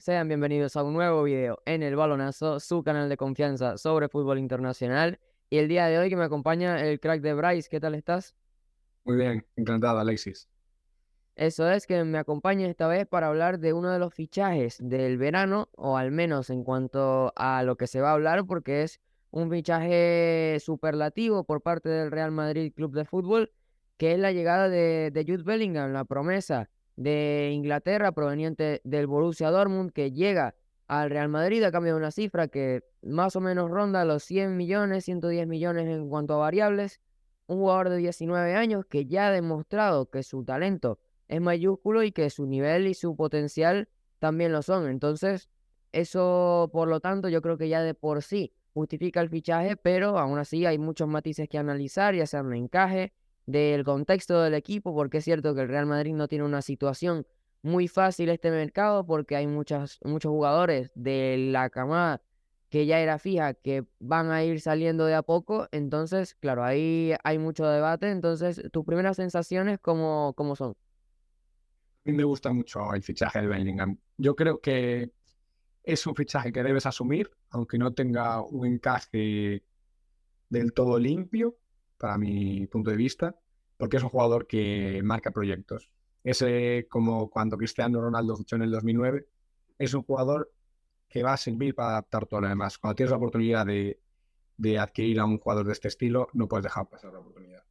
Sean bienvenidos a un nuevo video en El Balonazo, su canal de confianza sobre fútbol internacional. Y el día de hoy que me acompaña el crack de Bryce, ¿qué tal estás? Muy bien, encantado, Alexis. Eso es, que me acompaña esta vez para hablar de uno de los fichajes del verano, o al menos en cuanto a lo que se va a hablar, porque es un fichaje superlativo por parte del Real Madrid Club de Fútbol, que es la llegada de Jude Bellingham, la promesa de Inglaterra proveniente del Borussia Dortmund, que llega al Real Madrid a cambio de una cifra que más o menos ronda los 100 millones, 110 millones en cuanto a variables. Un jugador de 19 años que ya ha demostrado que su talento es mayúsculo y que su nivel y su potencial también lo son. Entonces, eso, por lo tanto, yo creo que ya de por sí justifica el fichaje, pero aún así hay muchos matices que analizar, ya sea el encaje del contexto del equipo, porque es cierto que el Real Madrid no tiene una situación muy fácil este mercado, porque hay muchos jugadores de la camada que ya era fija, que van a ir saliendo de a poco. Entonces, claro, ahí hay mucho debate. Entonces, tus primeras sensaciones, ¿cómo son? A mí me gusta mucho el fichaje de Bellingham. Yo creo que es un fichaje que debes asumir, aunque no tenga un encaje del todo limpio, para mi punto de vista, porque es un jugador que marca proyectos. Ese, como cuando Cristiano Ronaldo fichó en el 2009, es un jugador que va a servir para adaptar todo lo demás. Cuando tienes la oportunidad de adquirir a un jugador de este estilo, no puedes dejar pasar la oportunidad.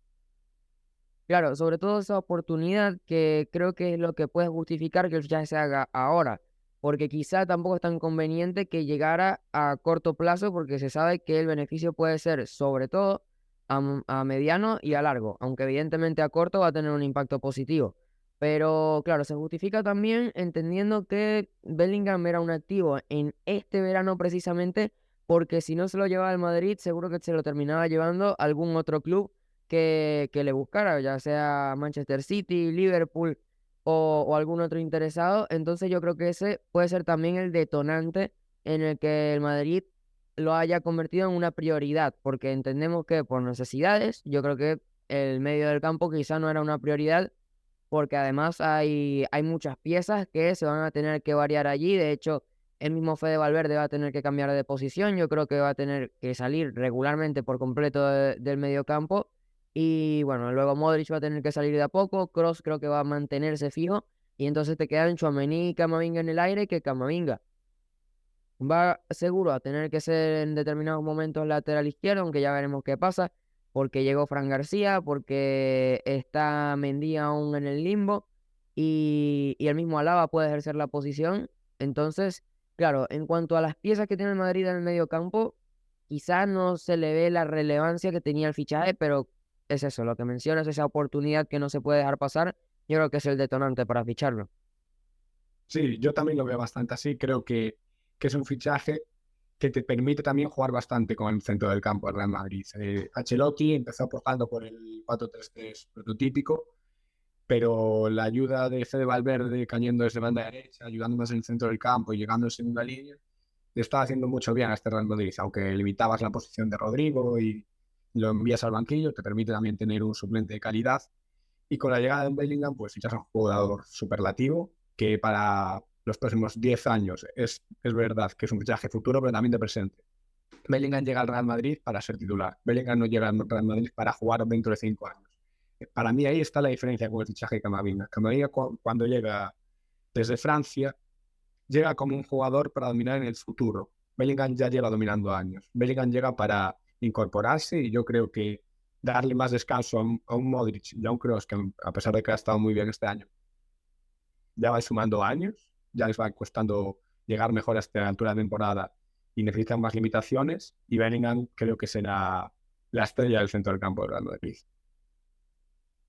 Claro, sobre todo esa oportunidad que creo que es lo que puede justificar que el fichaje se haga ahora, porque quizá tampoco es tan conveniente que llegara a corto plazo, porque se sabe que el beneficio puede ser sobre todo a mediano y a largo, aunque evidentemente a corto va a tener un impacto positivo. Pero claro, se justifica también entendiendo que Bellingham era un activo en este verano precisamente, porque si no se lo llevaba al Madrid, seguro que se lo terminaba llevando algún otro club que le buscara, ya sea Manchester City, Liverpool o algún otro interesado. Entonces yo creo que ese puede ser también el detonante en el que el Madrid lo haya convertido en una prioridad, porque entendemos que por necesidades, yo creo que el medio del campo quizá no era una prioridad, porque además hay muchas piezas que se van a tener que variar allí. De hecho, el mismo Fede Valverde va a tener que cambiar de posición. Yo creo que va a tener que salir regularmente por completo del medio campo. Y bueno, luego Modric va a tener que salir de a poco. Kroos creo que va a mantenerse fijo. Y entonces te quedan Tchouaméni y Camavinga en el aire, que Camavinga va seguro a tener que ser en determinados momentos lateral izquierdo, aunque ya veremos qué pasa, porque llegó Fran García, porque está Mendy aún en el limbo, y el mismo Alaba puede ejercer la posición. Entonces, claro, en cuanto a las piezas que tiene el Madrid en el medio campo, quizás no se le ve la relevancia que tenía el fichaje, pero es eso, lo que mencionas, esa oportunidad que no se puede dejar pasar, yo creo que es el detonante para ficharlo. Sí, yo también lo veo bastante así. Creo que es un fichaje que te permite también jugar bastante con el centro del campo del Real Madrid. Ancelotti empezó apostando por el 4-3-3 prototípico, pero la ayuda de Fede Valverde cayendo desde banda derecha, ayudando más en el centro del campo y llegando en segunda línea, le estaba haciendo mucho bien a este Real Madrid, aunque limitabas la posición de Rodrigo y lo envías al banquillo, te permite también tener un suplente de calidad. Y con la llegada de Bellingham, pues fichas a un jugador superlativo que para los próximos 10 años es verdad que es un fichaje futuro, pero también de presente. Bellingham llega al Real Madrid para ser titular. Bellingham no llega al Real Madrid para jugar dentro de 5 años. Para mí ahí está la diferencia con el fichaje de Camavinga. Camavinga cuando llega desde Francia, llega como un jugador para dominar en el futuro. Bellingham ya lleva dominando años. Bellingham llega para incorporarse y yo creo que darle más descanso a un Modric y a un Kroos, que a pesar de que ha estado muy bien este año, ya va sumando años, ya les va costando llegar mejor a esta altura de temporada y necesitan más limitaciones. Y Bellingham creo que será la estrella del centro del campo del Real Madrid.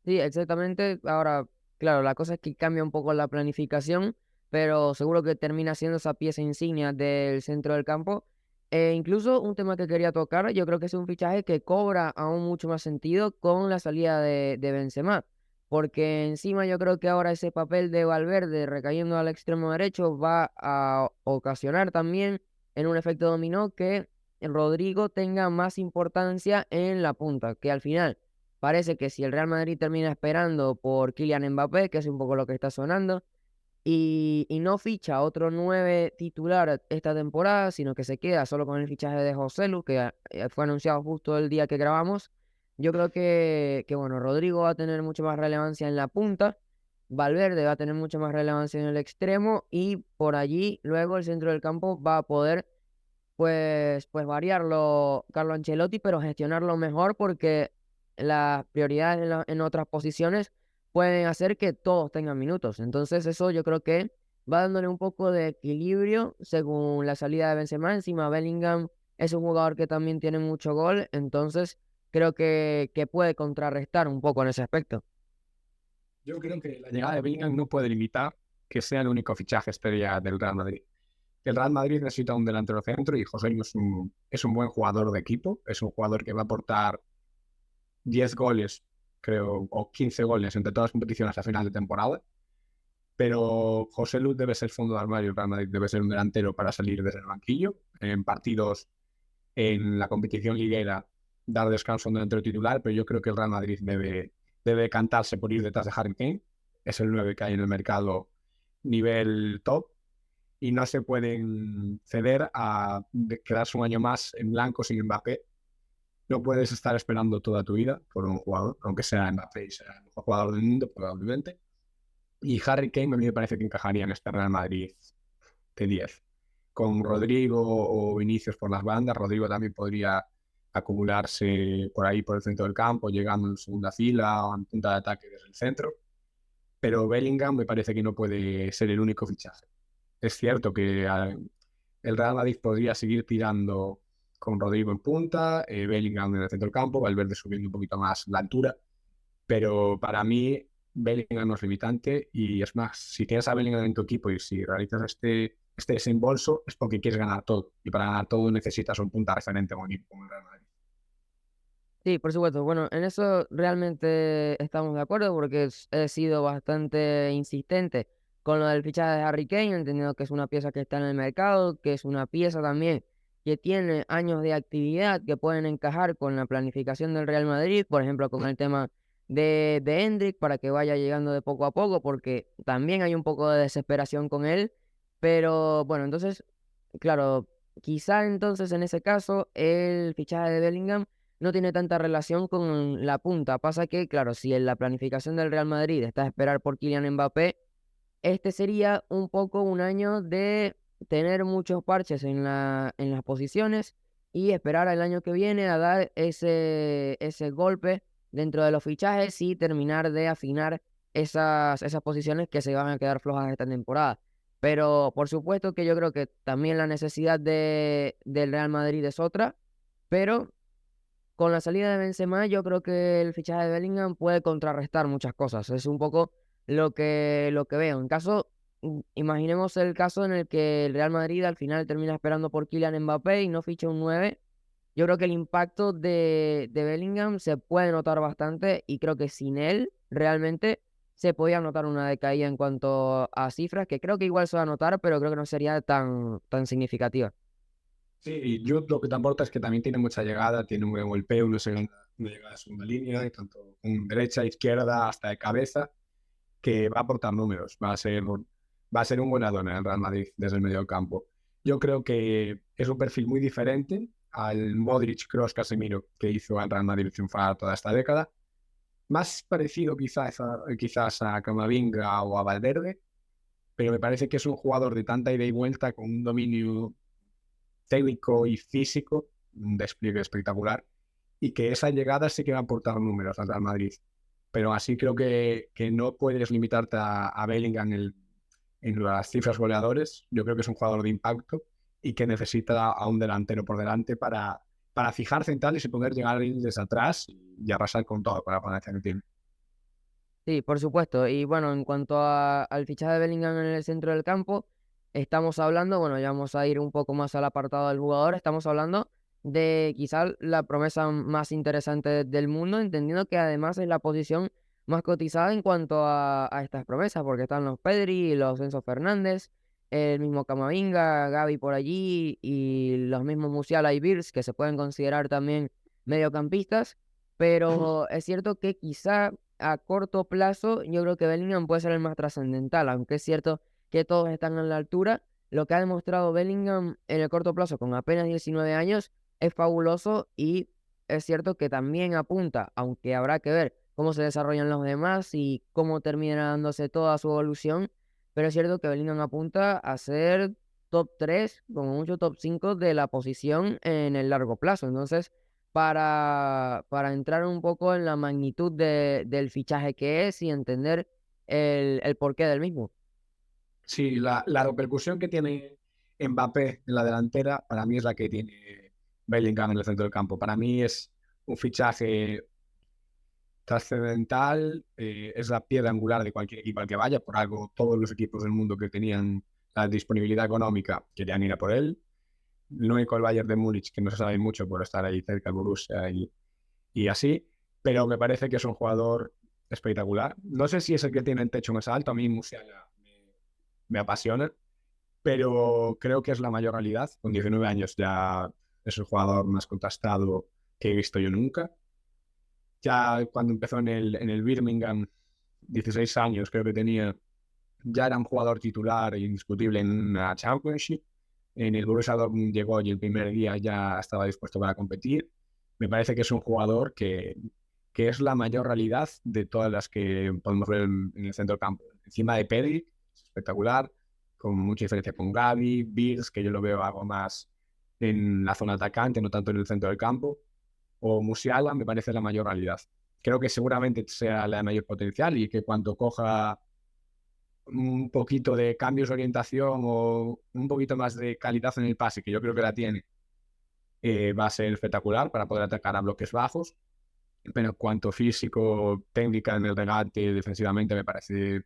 Sí, exactamente. Ahora, claro, la cosa es que cambia un poco la planificación, pero seguro que termina siendo esa pieza insignia del centro del campo. E incluso un tema que quería tocar, yo creo que es un fichaje que cobra aún mucho más sentido con la salida de Benzema, porque encima yo creo que ahora ese papel de Valverde recayendo al extremo derecho va a ocasionar también en un efecto dominó que Rodrigo tenga más importancia en la punta, que al final parece que si el Real Madrid termina esperando por Kylian Mbappé, que es un poco lo que está sonando, y no ficha otro 9 titular esta temporada, sino que se queda solo con el fichaje de Joselu, que fue anunciado justo el día que grabamos. Yo creo que bueno, Rodrigo va a tener mucho más relevancia en la punta, Valverde va a tener mucha más relevancia en el extremo y por allí luego el centro del campo va a poder pues variarlo Carlo Ancelotti, pero gestionarlo mejor porque las prioridades en otras posiciones pueden hacer que todos tengan minutos. Entonces eso yo creo que va dándole un poco de equilibrio según la salida de Benzema. Encima Bellingham es un jugador que también tiene mucho gol, entonces creo que puede contrarrestar un poco en ese aspecto. Yo creo que la llegada de Bellingham no puede limitar que sea el único fichaje estrella del Real Madrid. El Real Madrid necesita un delantero centro y José Lu es un buen jugador de equipo, es un jugador que va a aportar 10 goles, creo, o 15 goles entre todas las competiciones a final de temporada, pero José Lu debe ser fondo de armario, el Real Madrid debe ser un delantero para salir desde el banquillo, en partidos en la competición liguera dar descanso a un delantero titular, pero yo creo que el Real Madrid debe cantarse por ir detrás de Harry Kane, es el 9 que hay en el mercado nivel top, y no se pueden ceder a quedarse un año más en blanco sin Mbappé. No puedes estar esperando toda tu vida por un jugador, aunque sea Mbappé y sea el mejor jugador del mundo, probablemente. Y Harry Kane a mí me parece que encajaría en este Real Madrid de 10. Con Rodrigo o Vinicius por las bandas, Rodrigo también podría acumularse por ahí por el centro del campo, llegando en segunda fila o en punta de ataque desde el centro. Pero Bellingham me parece que no puede ser el único fichaje. Es cierto que el Real Madrid podría seguir tirando con Rodrigo en punta, Bellingham en el centro del campo, Valverde subiendo un poquito más la altura, pero para mí Bellingham no es limitante y es más, si tienes a Bellingham en tu equipo y si realizas este desembolso es porque quieres ganar todo y para ganar todo necesitas un punta referente en un equipo como el Real Madrid. Sí, por supuesto. Bueno, en eso realmente estamos de acuerdo porque he sido bastante insistente con lo del fichaje de Harry Kane, entendiendo que es una pieza que está en el mercado, que es una pieza también que tiene años de actividad que pueden encajar con la planificación del Real Madrid, por ejemplo, con el tema de Endrick para que vaya llegando de poco a poco, porque también hay un poco de desesperación con él. Pero bueno, entonces, claro, quizá entonces en ese caso el fichaje de Bellingham no tiene tanta relación con la punta. Pasa que, claro, si en la planificación del Real Madrid está a esperar por Kylian Mbappé, este sería un poco un año de tener muchos parches en las posiciones y esperar al año que viene a dar ese golpe dentro de los fichajes y terminar de afinar esas posiciones que se van a quedar flojas esta temporada. Pero por supuesto que yo creo que también la necesidad del Real Madrid es otra, pero con la salida de Benzema, yo creo que el fichaje de Bellingham puede contrarrestar muchas cosas. Es un poco lo que veo. Imaginemos el caso en el que el Real Madrid al final termina esperando por Kylian Mbappé y no ficha un 9. Yo creo que el impacto de Bellingham se puede notar bastante y creo que sin él realmente se podía notar una decaída en cuanto a cifras, que creo que igual se va a notar, pero creo que no sería tan significativa. Sí, y Jude lo que te aporta es que también tiene mucha llegada, tiene un buen golpeo, una llegada de segunda línea, tanto con derecha, izquierda, hasta de cabeza, que va a aportar números, va a ser un buen adorno en el Real Madrid desde el medio campo. Yo creo que es un perfil muy diferente al Modric, Kroos, Casemiro que hizo al Real Madrid triunfar toda esta década. Más parecido quizás a Camavinga o a Valverde, pero me parece que es un jugador de tanta ida y vuelta con un dominio técnico y físico, un despliegue espectacular, y que esa llegada sí que va a aportar números al Real Madrid. Pero así creo que no puedes limitarte a Bellingham en las cifras goleadores. Yo creo que es un jugador de impacto y que necesita a un delantero por delante para fijar centrales y poder llegar desde atrás y arrasar con todo para poner el tiempo. Sí, por supuesto. Y bueno, en cuanto al fichaje de Bellingham en el centro del campo, estamos hablando, bueno, ya vamos a ir un poco más al apartado del jugador, estamos hablando de quizá la promesa más interesante del mundo, entendiendo que además es la posición más cotizada en cuanto a estas promesas, porque están los Pedri, los Enzo Fernández, el mismo Camavinga, Gavi por allí y los mismos Musiala y Virts, que se pueden considerar también mediocampistas, pero es cierto que quizá a corto plazo, yo creo que Bellingham puede ser el más trascendental, aunque es cierto que todos están a la altura. Lo que ha demostrado Bellingham en el corto plazo con apenas 19 años es fabuloso y es cierto que también apunta, aunque habrá que ver cómo se desarrollan los demás y cómo termina dándose toda su evolución, pero es cierto que Bellingham apunta a ser top 3 como mucho top 5 de la posición en el largo plazo. Entonces, para entrar un poco en la magnitud del fichaje que es y entender el porqué del mismo. Sí, la repercusión que tiene Mbappé en la delantera, para mí es la que tiene Bellingham en el centro del campo. Para mí es un fichaje trascendental, es la piedra angular de cualquier equipo al que vaya. Por algo todos los equipos del mundo que tenían la disponibilidad económica querían ir a por él. No único el Bayern de Múnich, que no se sabe mucho por estar ahí cerca del Borussia y así, pero me parece que es un jugador espectacular. No sé si es el que tiene el techo más alto, a mí Musiala me apasiona, pero creo que es la mayor realidad. Con 19 años ya es el jugador más contrastado que he visto yo nunca. Ya cuando empezó en el Birmingham, 16 años creo que tenía, ya era un jugador titular indiscutible en la Championship. En el Borussia Dortmund llegó y el primer día ya estaba dispuesto para competir. Me parece que es un jugador que es la mayor realidad de todas las que podemos ver en el centro del campo. Encima de Pedri, es espectacular, con mucha diferencia con Gavi, Bills, que yo lo veo algo más en la zona atacante, no tanto en el centro del campo, o Musiala, me parece la mayor realidad. Creo que seguramente sea la mayor potencial y que cuando coja un poquito de cambios de orientación o un poquito más de calidad en el pase, que yo creo que la tiene, va a ser espectacular para poder atacar a bloques bajos. Pero en cuanto físico, técnica en el regate, defensivamente, me parece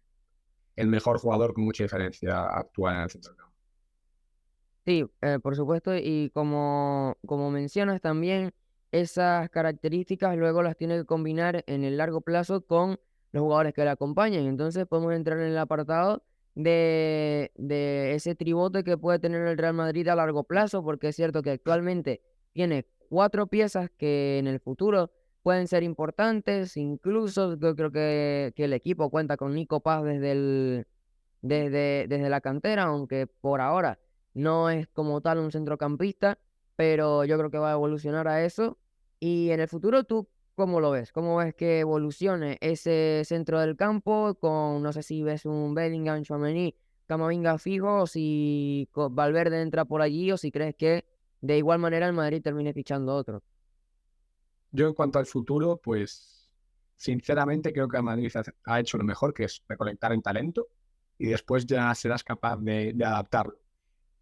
el mejor jugador con mucha diferencia actual en el centro del campo. Sí, por supuesto, y como mencionas también, esas características luego las tiene que combinar en el largo plazo con los jugadores que le acompañan. Entonces podemos entrar en el apartado de ese tribote que puede tener el Real Madrid a largo plazo, porque es cierto que actualmente tiene cuatro piezas que en el futuro pueden ser importantes, incluso yo creo que el equipo cuenta con Nico Paz desde la cantera, aunque por ahora no es como tal un centrocampista, pero yo creo que va a evolucionar a eso. Y en el futuro, ¿tú cómo lo ves? ¿Cómo ves que evolucione ese centro del campo con, no sé si ves un Bellingham, Tchouaméni, Camavinga fijo, o si Valverde entra por allí, o si crees que de igual manera el Madrid termine fichando otro? Yo en cuanto al futuro, pues sinceramente creo que el Madrid ha hecho lo mejor, que es recolectar en talento y después ya serás capaz de adaptarlo.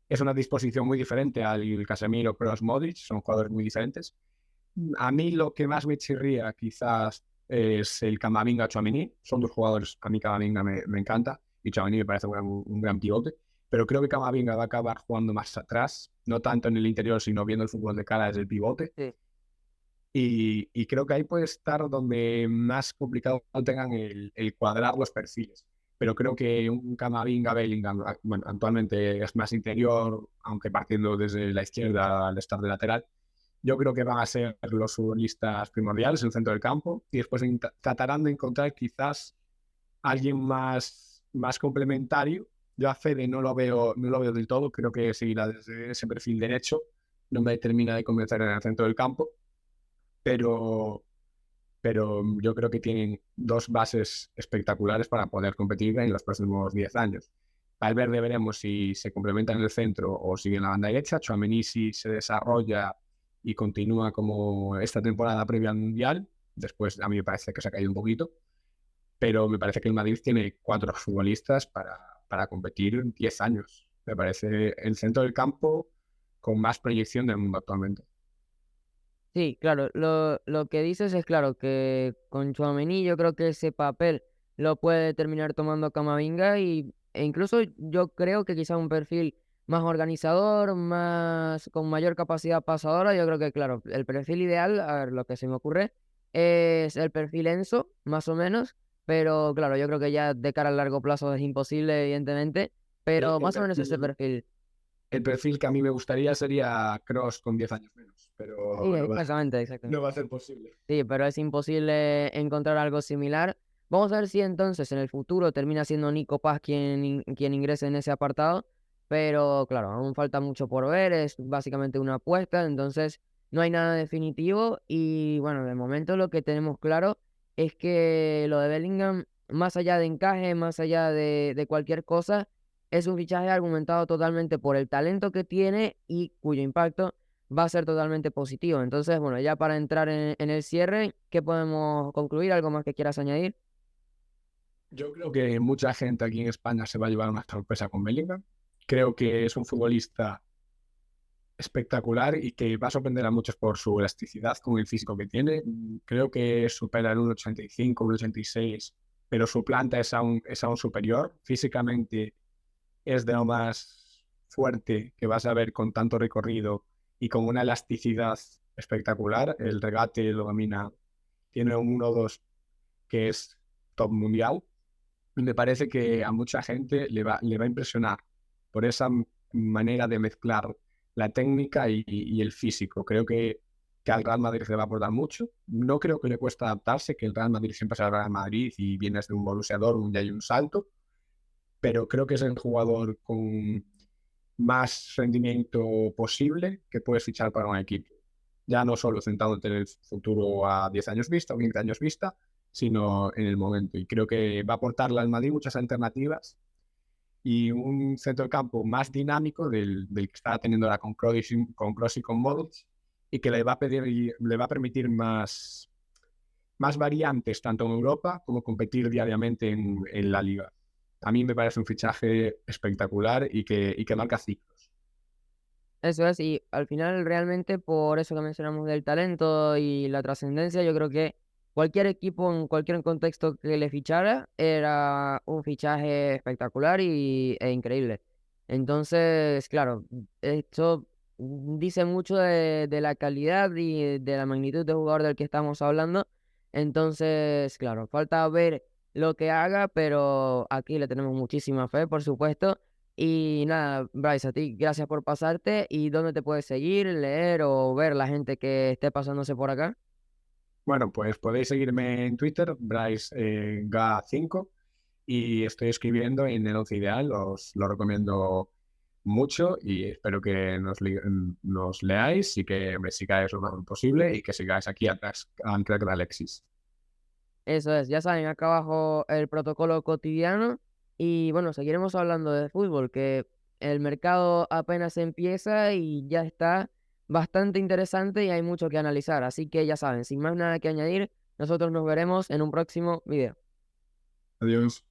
Es una disposición muy diferente al Casemiro, Kroos, Modric, son jugadores muy diferentes. A mí lo que más me chirría quizás es el Camavinga Tchouaméni. Son dos jugadores, a mí Camavinga me encanta y Tchouaméni me parece un gran pivote, pero creo que Camavinga va a acabar jugando más atrás, no tanto en el interior, sino viendo el fútbol de cara desde el pivote. Sí. Y creo que ahí puede estar donde más complicado tengan el cuadrar los perfiles. Pero creo que un Camavinga Bellingham, bueno, actualmente es más interior, aunque partiendo desde la izquierda al estar de lateral. Yo creo que van a ser los futbolistas primordiales en el centro del campo y después tratarán de encontrar quizás alguien más complementario. Yo a Fede no lo veo del todo, creo que seguirá desde ese perfil derecho, no me termina de convencer en el centro del campo, pero, pero yo creo que tienen dos bases espectaculares para poder competir en los próximos 10 años. Valverde veremos si se complementa en el centro o sigue en la banda derecha. Tchouaméni si se desarrolla y continúa como esta temporada previa al Mundial. Después a mí me parece que se ha caído un poquito, pero me parece que el Madrid tiene cuatro futbolistas para competir 10 años. Me parece el centro del campo con más proyección del mundo actualmente. Sí, claro, lo que dices es claro que con Tchouaméni yo creo que ese papel lo puede terminar tomando Camavinga e incluso yo creo que quizá un perfil más organizador, más con mayor capacidad pasadora, yo creo que claro, el perfil ideal, a ver, lo que se me ocurre es el perfil Enzo, más o menos, pero claro, yo creo que ya de cara al largo plazo es imposible, evidentemente, El, pero el más o menos ese perfil perfil. El perfil que a mí me gustaría sería Cross con 10 años menos, Sí, pero no va, exactamente, exactamente. no va a ser posible. Sí, pero es imposible encontrar algo similar Vamos a ver si entonces en el futuro termina siendo Nico Paz quien ingrese en ese apartado, pero claro, aún falta mucho por ver, es básicamente una apuesta, entonces no hay nada definitivo y bueno, de momento lo que tenemos claro es que lo de Bellingham, más allá de encaje, más allá de cualquier cosa, es un fichaje argumentado totalmente por el talento que tiene y cuyo impacto va a ser totalmente positivo. Entonces, bueno, ya para entrar en el cierre, ¿qué podemos concluir? ¿Algo más que quieras añadir? Yo creo que mucha gente aquí en España se va a llevar una sorpresa con Bellingham. Creo que es un futbolista espectacular y que va a sorprender a muchos por su elasticidad con el físico que tiene. Creo que supera el 1,85, 1,86, pero su planta es aún superior. Físicamente es de lo más fuerte que vas a ver con tanto recorrido y con una elasticidad espectacular. El regate lo domina, tiene un 1,2 que es top mundial. Y me parece que a mucha gente le va a impresionar por esa manera de mezclar la técnica y el físico. Creo que al Real Madrid le va a aportar mucho. No creo que le cueste adaptarse, que el Real Madrid siempre es el Real Madrid y vienes de un Borussia Dortmund y hay un salto, pero creo que es el jugador con más rendimiento posible que puedes fichar para un equipo. Ya no solo centrándote en el futuro a 10 años vista o 20 años vista, sino en el momento. Y creo que va a aportarle al Madrid muchas alternativas y un centro de campo más dinámico del que está teniendo ahora con Kroos y con Modric, y que le va a permitir más variantes tanto en Europa como competir diariamente en la Liga. A mí me parece un fichaje espectacular y que marca ciclos. Eso es, y al final realmente por eso que mencionamos del talento y la trascendencia, yo creo que cualquier equipo en cualquier contexto que le fichara era un fichaje espectacular e increíble. Entonces, claro, esto dice mucho de la calidad y de la magnitud de jugador del que estamos hablando. Entonces, claro, falta ver lo que haga, pero aquí le tenemos muchísima fe, por supuesto. Y nada, Bryce, a ti, gracias por pasarte. ¿Y dónde te puedes seguir, leer o ver la gente que esté pasándose por acá? Bueno, pues podéis seguirme en Twitter, BryceGa5, y estoy escribiendo en el Once Ideal, os lo recomiendo mucho y espero que nos leáis y que me sigáis lo mejor posible y que sigáis aquí atrás a Crack de Alexis. Eso es, ya saben, acá abajo el protocolo cotidiano. Y bueno, seguiremos hablando de fútbol, que el mercado apenas empieza y ya está bastante interesante y hay mucho que analizar. Así que ya saben, sin más nada que añadir, nosotros nos veremos en un próximo video. Adiós.